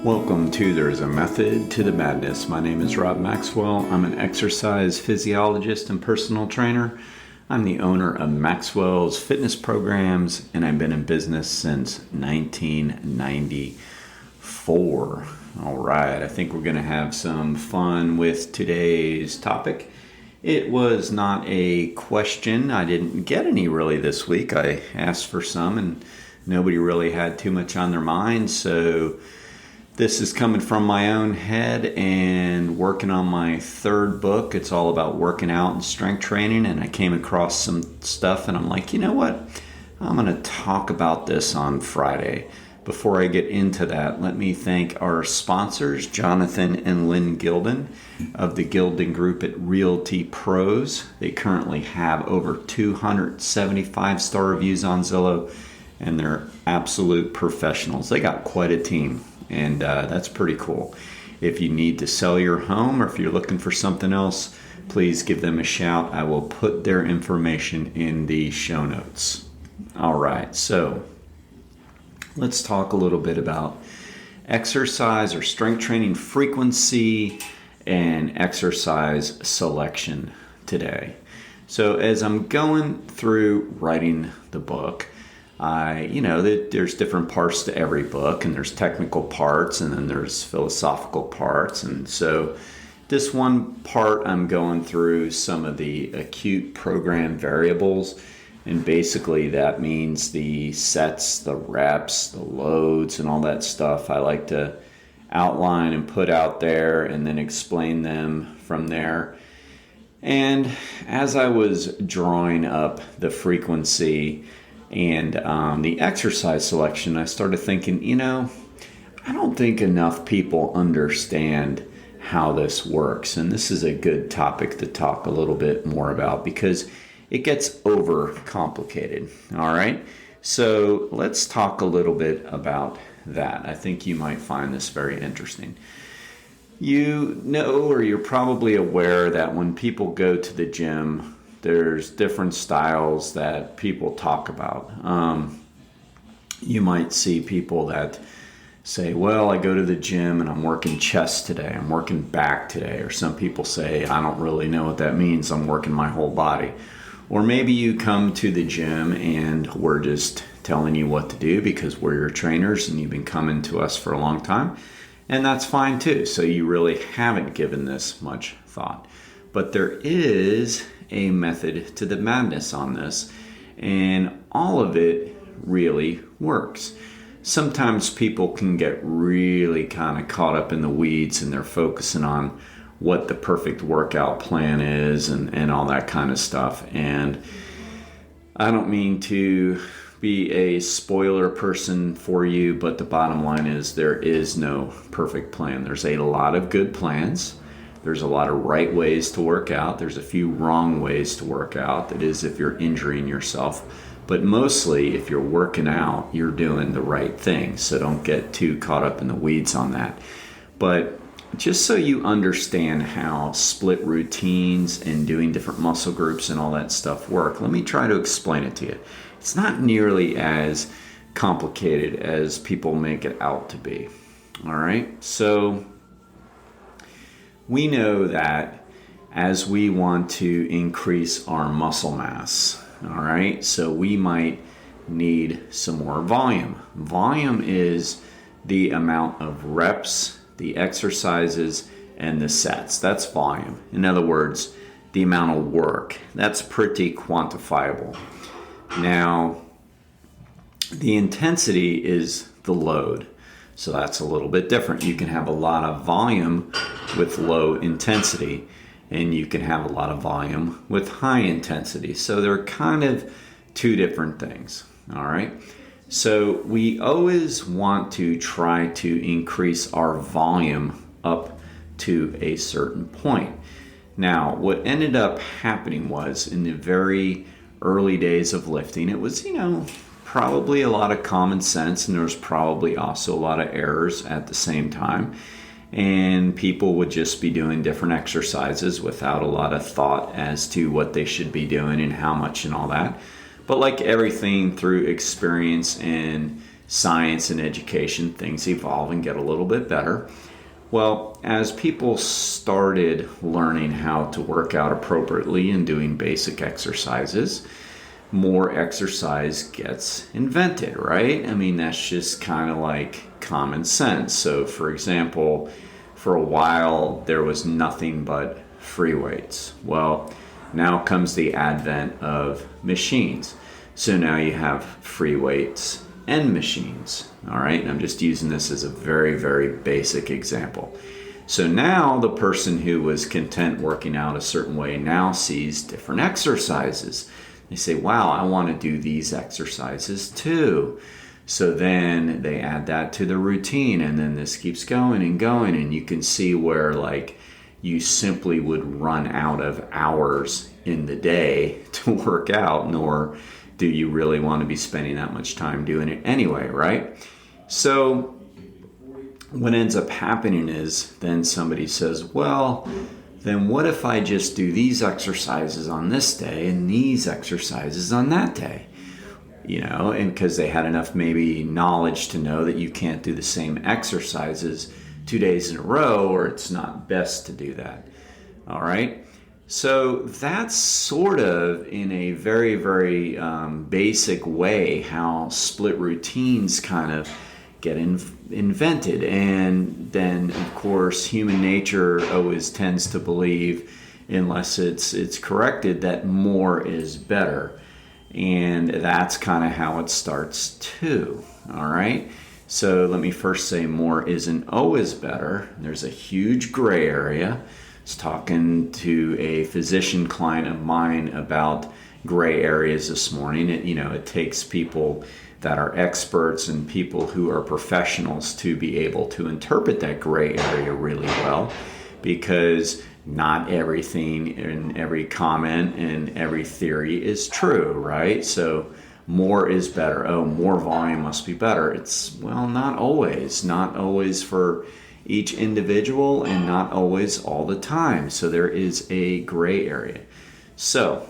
Welcome to There's a Method to the Madness. My name is Rob Maxwell. I'm an exercise physiologist and personal trainer. I'm the owner of Maxwell's Fitness Programs, and I've been in business since 1994. All right, I think we're going to have some fun with today's topic. It was not a question. I didn't get any really this week. I asked for some, and nobody really had too much on their mind, so this is coming from my own head and working on my third book. It's all about working out and strength training, and I came across some stuff and I'm like, you know what? I'm going to talk about this on Friday. Before I get into that, let me thank our sponsors, Jonathan and Lyn Gildon of the Gildon Group at Realty Pros. They currently have over 275-star reviews on Zillow, and they're absolute professionals. They got quite a team. And that's pretty cool. If you need to sell your home or if you're looking for something else, please give them a shout. I will put their information in the show notes. All right, so let's talk a little bit about exercise or strength training frequency and exercise selection today. So as I'm going through writing the book, there's different parts to every book, and there's technical parts, and then there's philosophical parts. And so this one part, I'm going through some of the acute program variables, and basically that means the sets, the reps, the loads, and all that stuff. I like to outline and put out there and then explain them from there. And as I was drawing up the frequency and the exercise selection, I started thinking, I don't think enough people understand how this works. And this is a good topic to talk a little bit more about because it gets overcomplicated. All right. So let's talk a little bit about that. I think you might find this very interesting. You know, or you're probably aware that when people go to the gym, there's different styles that people talk about. You might see people that say, well, I go to the gym and I'm working chest today, I'm working back today. Or some people say, I don't really know what that means, I'm working my whole body. Or maybe you come to the gym and we're just telling you what to do because we're your trainers and you've been coming to us for a long time. And that's fine too. So you really haven't given this much thought. But there is a method to the madness on this, and all of it really works. Sometimes people can get really kind of caught up in the weeds and they're focusing on what the perfect workout plan is and all that kind of stuff. And I don't mean to be a spoiler person for you, but the bottom line is there is no perfect plan. There's a lot of good plans. There's a lot of right ways to work out. There's a few wrong ways to work out. That is if you're injuring yourself. But mostly if you're working out, you're doing the right thing. So don't get too caught up in the weeds on that. But just so you understand how split routines and doing different muscle groups and all that stuff work, let me try to explain it to you. It's not nearly as complicated as people make it out to be. All right? So we know that as we want to increase our muscle mass, all right, so we might need some more volume. Volume is the amount of reps, the exercises, and the sets. That's volume. In other words, the amount of work. That's pretty quantifiable. Now, the intensity is the load. So that's a little bit different. You can have a lot of volume with low intensity, and you can have a lot of volume with high intensity. So they're kind of two different things. All right. So we always want to try to increase our volume up to a certain point. Now, what ended up happening was in the very early days of lifting, it was, probably a lot of common sense, and there was probably also a lot of errors at the same time. And people would just be doing different exercises without a lot of thought as to what they should be doing and how much and all that. But like everything, through experience and science and education, things evolve and get a little bit better. Well, as people started learning how to work out appropriately and doing basic exercises, more exercise gets invented, right? I mean, that's just kind of like common sense. So, for example, for a while, there was nothing but free weights. Well, now comes the advent of machines. So now you have free weights and machines. All right, and I'm just using this as a very, very basic example. So now the person who was content working out a certain way now sees different exercises. They say, wow, I want to do these exercises too. So then they add that to the routine, and then this keeps going, and you can see where like you simply would run out of hours in the day to work out, nor do you really want to be spending that much time doing it anyway, right? So what ends up happening is then somebody says, well, then what if I just do these exercises on this day and these exercises on that day? You know, and because they had enough maybe knowledge to know that you can't do the same exercises 2 days in a row, or it's not best to do that. All right. So that's sort of in a very, very basic way how split routines kind of get invented. And then, of course, human nature always tends to believe, unless it's corrected, that more is better. And that's kind of how it starts too. All right. So let me first say more isn't always better. There's a huge gray area. I was talking to a physician client of mine about gray areas this morning. It takes people that are experts and people who are professionals to be able to interpret that gray area really well, because not everything in every comment and every theory is true, right? So more is better. Oh, more volume must be better. It's, well, not always for each individual, and not always all the time. So there is a gray area. So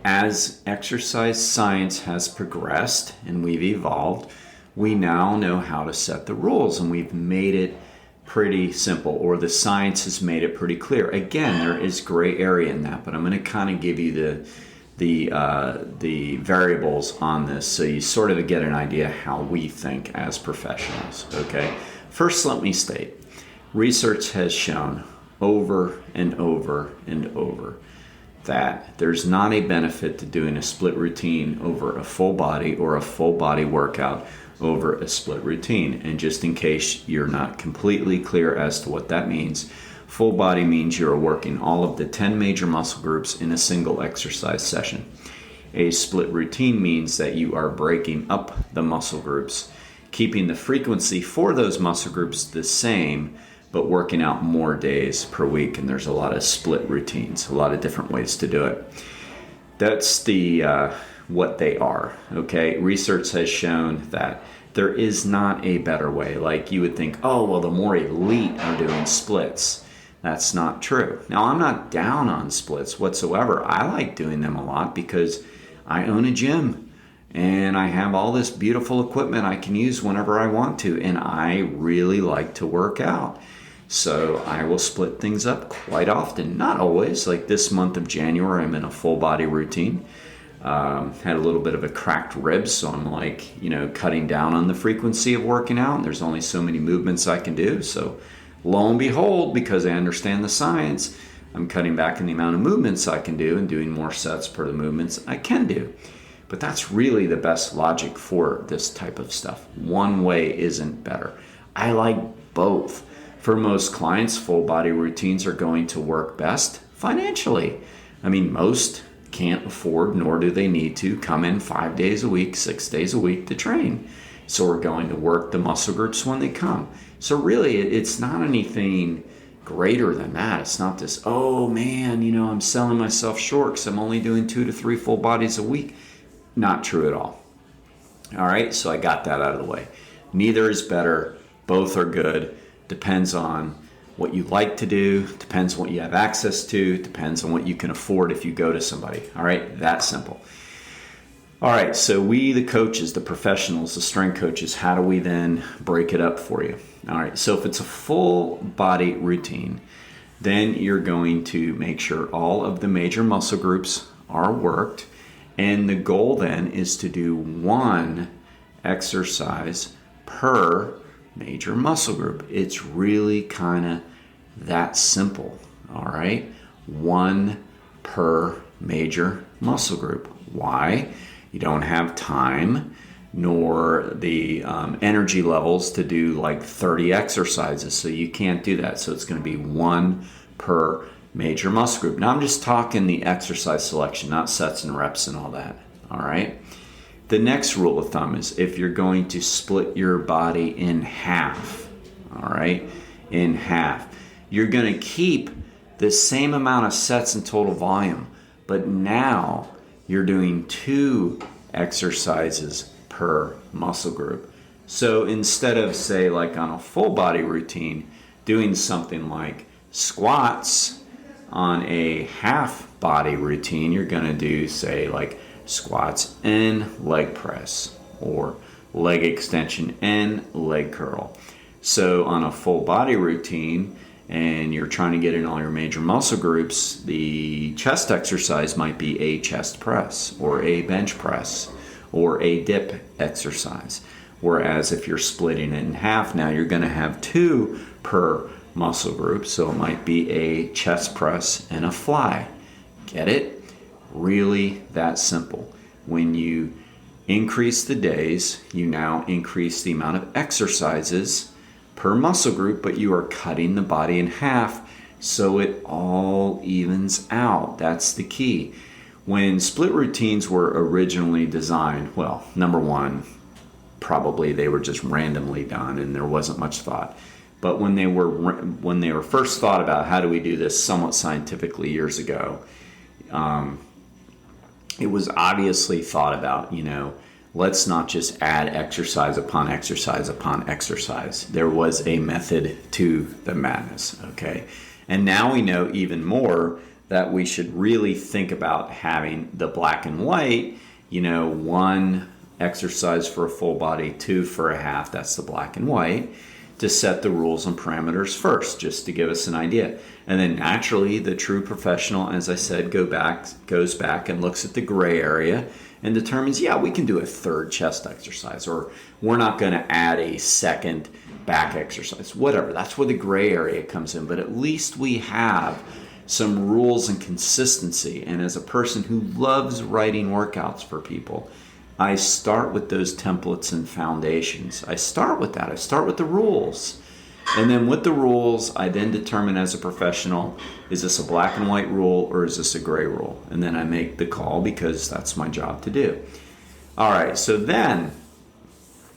as exercise science has progressed and we've evolved, we now know how to set the rules, and we've made it pretty simple, or the science has made it pretty clear. Again, there is gray area in that, but I'm going to kind of give you the variables on this so you sort of get an idea how we think as professionals. Okay. First, let me state, research has shown over and over and over that there's not a benefit to doing a split routine over a full body, or a full body workout over a split routine. And just in case you're not completely clear as to what that means, full body means you're working all of the 10 major muscle groups in a single exercise session. A split routine means that you are breaking up the muscle groups, keeping the frequency for those muscle groups the same, but working out more days per week. And there's a lot of split routines, a lot of different ways to do it. That's the what they are. Okay, research has shown that there is not a better way. Like you would think, oh, well, the more elite are doing splits. That's not true. Now, I'm not down on splits whatsoever. I like doing them a lot because I own a gym and I have all this beautiful equipment I can use whenever I want to, and I really like to work out. So I will split things up quite often. Not always. Like this month of January, I'm in a full body routine. Had a little bit of a cracked rib, so I'm like, cutting down on the frequency of working out. There's only so many movements I can do. So lo and behold, because I understand the science, I'm cutting back on the amount of movements I can do and doing more sets per the movements I can do. But that's really the best logic for this type of stuff. One way isn't better. I like both. For most clients, full body routines are going to work best financially. I mean, most can't afford, nor do they need to, come in 5 days a week, 6 days a week to train. So we're going to work the muscle groups when they come. So really, it's not anything greater than that. It's not this, oh man, I'm selling myself short because I'm only doing 2 to 3 full bodies a week. Not true at all. All right, so I got that out of the way. Neither is better. Both are good. Depends on what you like to do, depends on what you have access to, depends on what you can afford if you go to somebody. All right, that simple. All right, so we, the coaches, the professionals, the strength coaches, how do we then break it up for you? All right, so if it's a full body routine, then you're going to make sure all of the major muscle groups are worked. And the goal then is to do one exercise per major muscle group. It's really kind of that simple, all right? One per major muscle group. Why? You don't have time nor the energy levels to do like 30 exercises, so you can't do that. So it's going to be one per major muscle group. Now I'm just talking the exercise selection, not sets and reps and all that, all right? The next rule of thumb is if you're going to split your body in half, all right, in half, you're going to keep the same amount of sets and total volume, but now you're doing 2 exercises per muscle group. So instead of, say, like on a full body routine, doing something like squats on a half body routine, you're going to do, say, like squats and leg press, or leg extension and leg curl. So on a full body routine, and you're trying to get in all your major muscle groups, the chest exercise might be a chest press or a bench press or a dip exercise. Whereas if you're splitting it in half, now you're going to have 2 per muscle group. So it might be a chest press and a fly. Get it? Really that simple. When you increase the days, you now increase the amount of exercises per muscle group, but you are cutting the body in half so it all evens out. That's the key. When split routines were originally designed, well, number one, probably they were just randomly done and there wasn't much thought. But when they were first thought about how do we do this somewhat scientifically years ago, it was obviously thought about, let's not just add exercise upon exercise upon exercise. There was a method to the madness, okay? And now we know even more that we should really think about having the black and white, 1 exercise for a full body, 2 for a half, that's the black and white, to set the rules and parameters first, just to give us an idea. And then naturally, the true professional, as I said, goes back and looks at the gray area and determines, yeah, we can do a 3rd chest exercise, or we're not going to add a 2nd back exercise, whatever. That's where the gray area comes in. But at least we have some rules and consistency. And as a person who loves writing workouts for people, I start with those templates and foundations. I start with that. I start with the rules. And then with the rules, I then determine as a professional, is this a black and white rule or is this a gray rule? And then I make the call because that's my job to do. All right, so then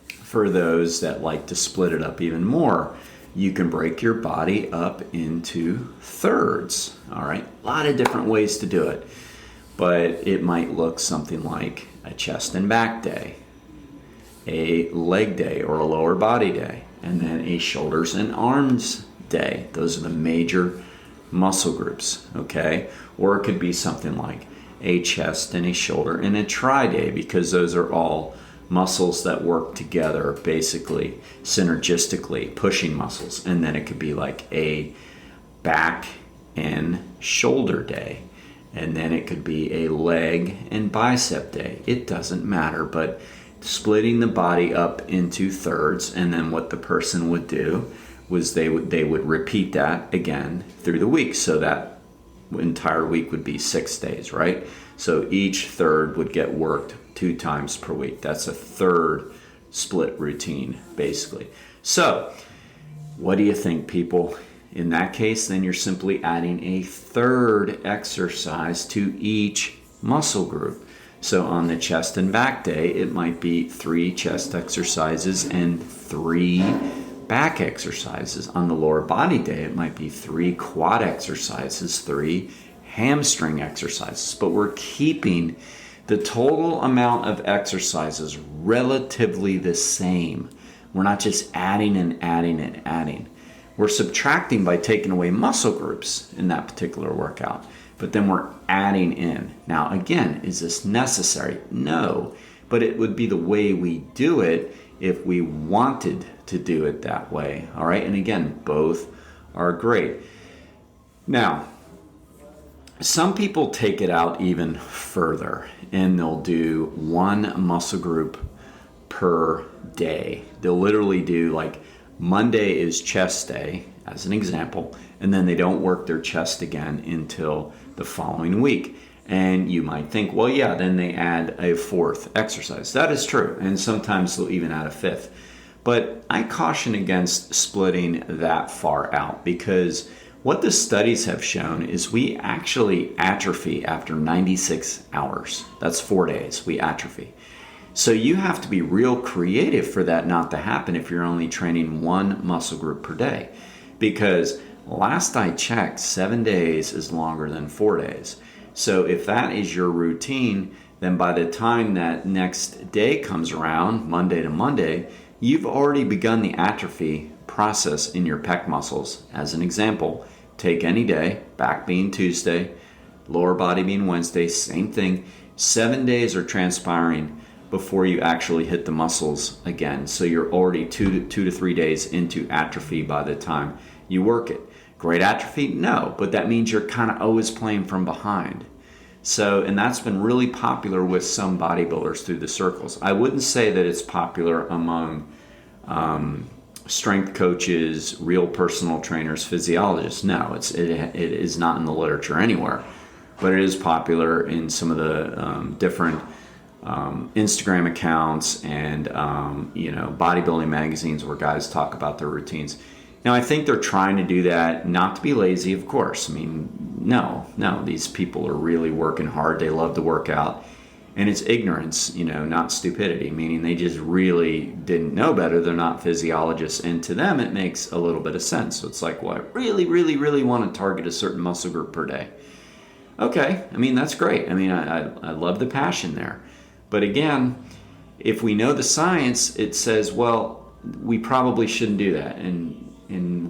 for those that like to split it up even more, you can break your body up into thirds. All right, a lot of different ways to do it. But it might look something like a chest and back day, a leg day or a lower body day, and then a shoulders and arms day. Those are the major muscle groups, okay? Or it could be something like a chest and a shoulder and a tri day, because those are all muscles that work together, basically synergistically, pushing muscles. And then it could be like a back and shoulder day. And then it could be a leg and bicep day. It doesn't matter, but splitting the body up into thirds, and then what the person would do was they would repeat that again through the week. So that entire week would be 6 days, right? So each third would get worked 2 times per week. That's a third split routine, basically. So what do you think, people? In that case, then you're simply adding a third exercise to each muscle group. So on the chest and back day, it might be 3 chest exercises and 3 back exercises. On the lower body day, it might be 3 quad exercises, 3 hamstring exercises. But we're keeping the total amount of exercises relatively the same. We're not just adding and adding and adding. We're subtracting by taking away muscle groups in that particular workout. but then we're adding in. Now, again, is this necessary? No, but it would be the way we do it if we wanted to do it that way. All right, and again, both are great. Now, some people take it out even further, and they'll do one muscle group per day. They'll literally do like Monday is chest day, as an example, and then they don't work their chest again until the following week. And you might think, well, yeah, then they add a fourth exercise. That is true, and sometimes they'll even add a fifth. But I caution against splitting that far out, because what the studies have shown is we actually atrophy after 96 hours. That's 4 days we atrophy. So you have to be real creative for that not to happen if you're only training one muscle group per day. Because last I checked, 7 days is longer than 4 days. So if that is your routine, then by the time that next day comes around, Monday to Monday, you've already begun the atrophy process in your pec muscles. As an example, take any day, back being Tuesday, lower body being Wednesday, same thing. 7 days are transpiring before you actually hit the muscles again. So you're already 2 to 3 days into atrophy by the time you work it. Great atrophy? No, but that means you're kind of always playing from behind. So, and that's been really popular with some bodybuilders through the circles. I wouldn't say that it's popular among strength coaches, real personal trainers, physiologists. No, it is not in the literature anywhere, but it is popular in some of the different Instagram accounts and bodybuilding magazines where guys talk about their routines. Now, I think they're trying to do that not to be lazy, of course. I mean, no, these people are really working hard. They love to work out. And it's ignorance, not stupidity, meaning they just really didn't know better. They're not physiologists. And to them, it makes a little bit of sense. So it's like, well, I really, really, really want to target a certain muscle group per day. Okay, I mean, that's great. I mean, I love the passion there. But again, if we know the science, it says, well, we probably shouldn't do that. And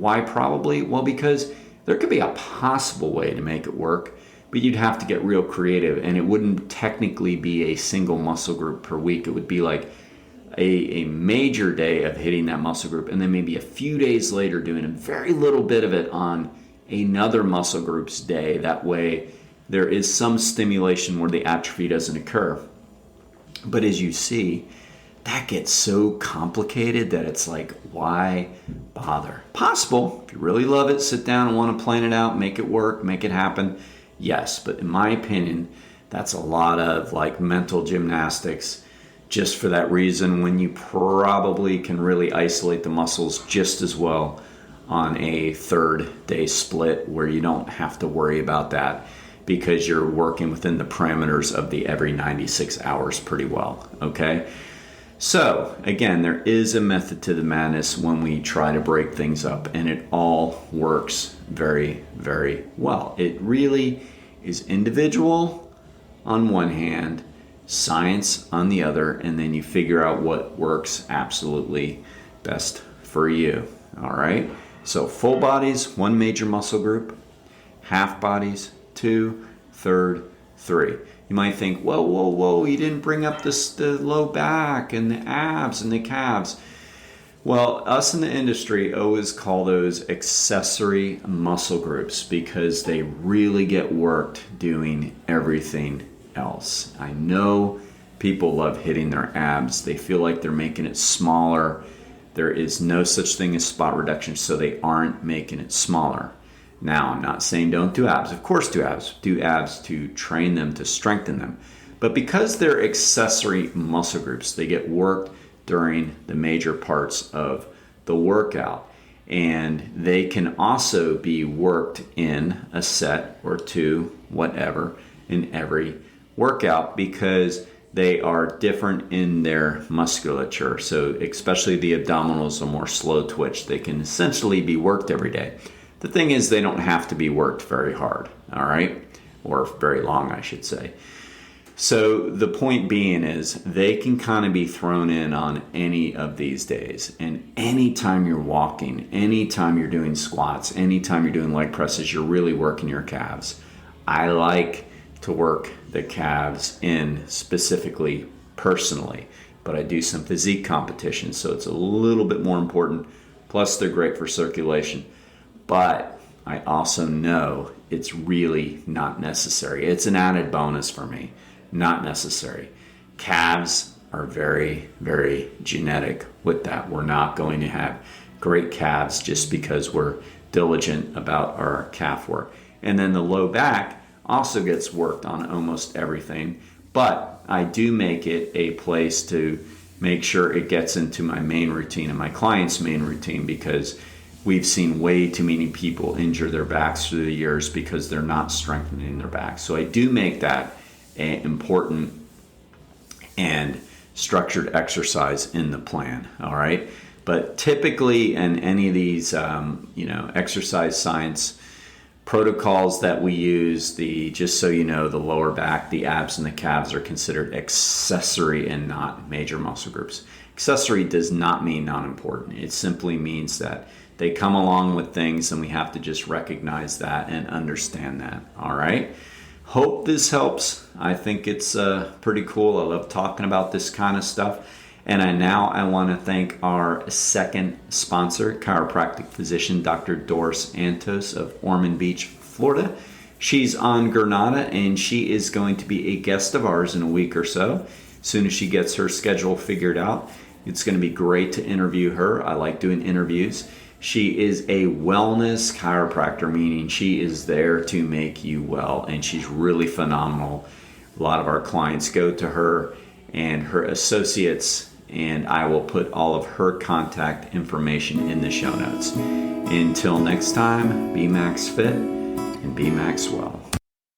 why probably? Well, because there could be a possible way to make it work, but you'd have to get real creative, and it wouldn't technically be a single muscle group per week. It would be like a major day of hitting that muscle group, and then maybe a few days later doing a very little bit of it on another muscle group's day. That way there is some stimulation where the atrophy doesn't occur. But as you see, that gets so complicated that it's like, why bother? Possible. If you really love it, sit down and want to plan it out, make it work, make it happen. Yes, but in my opinion, that's a lot of like mental gymnastics just for that reason, when you probably can really isolate the muscles just as well on a 3rd day split where you don't have to worry about that because you're working within the parameters of the every 96 hours pretty well, okay? So, again, there is a method to the madness when we try to break things up, and it all works very, very well. It really is individual on one hand, science on the other, and then you figure out what works absolutely best for you, all right? So, full bodies, 1 major muscle group, half bodies, 2, 3rd, 3. You might think, whoa, you didn't bring up the low back and the abs and the calves. Well, us in the industry always call those accessory muscle groups because they really get worked doing everything else. I know people love hitting their abs. They feel like they're making it smaller. There is no such thing as spot reduction, so they aren't making it smaller. Now, I'm not saying don't do abs. Of course do abs. Do abs to train them, to strengthen them. But because they're accessory muscle groups, they get worked during the major parts of the workout. And they can also be worked in a set or two, whatever, in every workout because they are different in their musculature. So especially the abdominals are more slow twitch. They can essentially be worked every day. The thing is, they don't have to be worked very hard, all right? Or very long, I should say. So the point being is they can kind of be thrown in on any of these days. And anytime you're walking, anytime you're doing squats, anytime you're doing leg presses, you're really working your calves. I like to work the calves in specifically personally, but I do some physique competitions, so it's a little bit more important. Plus, they're great for circulation. But I also know it's really not necessary. It's an added bonus for me, not necessary. Calves are very, very genetic with that. We're not going to have great calves just because we're diligent about our calf work. And then the low back also gets worked on almost everything, but I do make it a place to make sure it gets into my main routine and my client's main routine, because we've seen way too many people injure their backs through the years because they're not strengthening their back. So I do make that an important and structured exercise in the plan, all right? But typically in any of these, exercise science protocols that we use, just so you know, the lower back, the abs, and the calves are considered accessory and not major muscle groups. Accessory does not mean not important. It simply means that they come along with things, and we have to just recognize that and understand that, all right? Hope this helps. I think it's pretty cool. I love talking about this kind of stuff. And I want to thank our second sponsor, chiropractic physician, Dr. Doris Antos of Ormond Beach, Florida. She's on Granada, and she is going to be a guest of ours in a week or so. As soon as she gets her schedule figured out, it's going to be great to interview her. I like doing interviews. She is a wellness chiropractor, meaning she is there to make you well, and she's really phenomenal. A lot of our clients go to her and her associates, and I will put all of her contact information in the show notes. Until next time, be Max Fit and be Max Well.